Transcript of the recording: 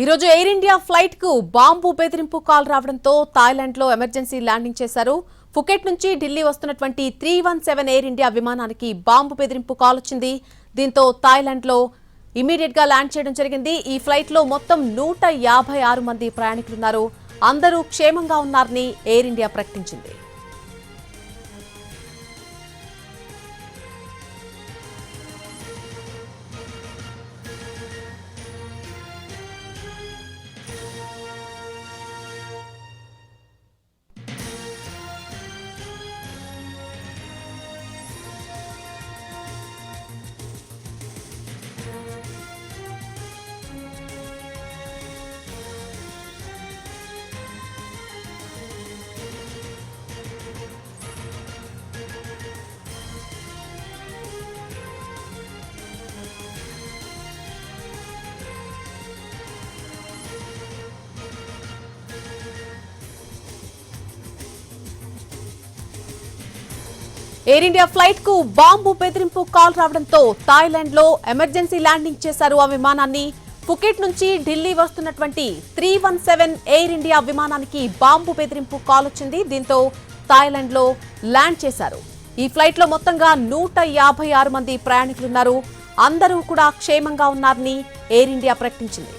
ఈ రోజు air India flight కు బాంబు బెదిరింపు కాల్ రావడంతో థాయిలాండ్ లో ఎమర్జెన్సీ ల్యాండింగ్ చేశారు. ఫుకెట్ నుంచి ఢిల్లీ వస్తున్నటువంటి 317 ఎయిర్ ఇండియా విమానానికి బాంబు బెదిరింపు కాల్ వచ్చింది. దీంతో థాయిలాండ్ లో ఇమీడియట్ గా ల్యాండ్ చేయడం జరిగింది. ఈ ఫ్లైట్ లో మొత్తం 156 మంది ప్రయాణికులున్నారు. అందరూ క్షేమంగా ఉన్నారని ఎయిర్ ఇండియా ప్రకటించింది. ఎయిర్ ఇండియా ఫ్లైట్ కు బాంబు బెదిరింపు కాల్ రావడంతో థాయిలాండ్ లో ఎమర్జెన్సీ ల్యాండింగ్ చేశారు ఆ విమానాన్ని. ఫుకెట్ నుంచి ఢిల్లీ వస్తున్నటువంటి 317 ఎయిర్ ఇండియా విమానానికి బాంబు బెదిరింపు కాల్ వచ్చింది. దీంతో థాయిలాండ్ లో ల్యాండ్ చేశారు. ఈ ఫ్లైట్ లో మొత్తంగా 156 మంది ప్రయాణికులున్నారు. అందరూ కూడా క్షేమంగా ఉన్నారని ఎయిర్ ఇండియా ప్రకటించింది.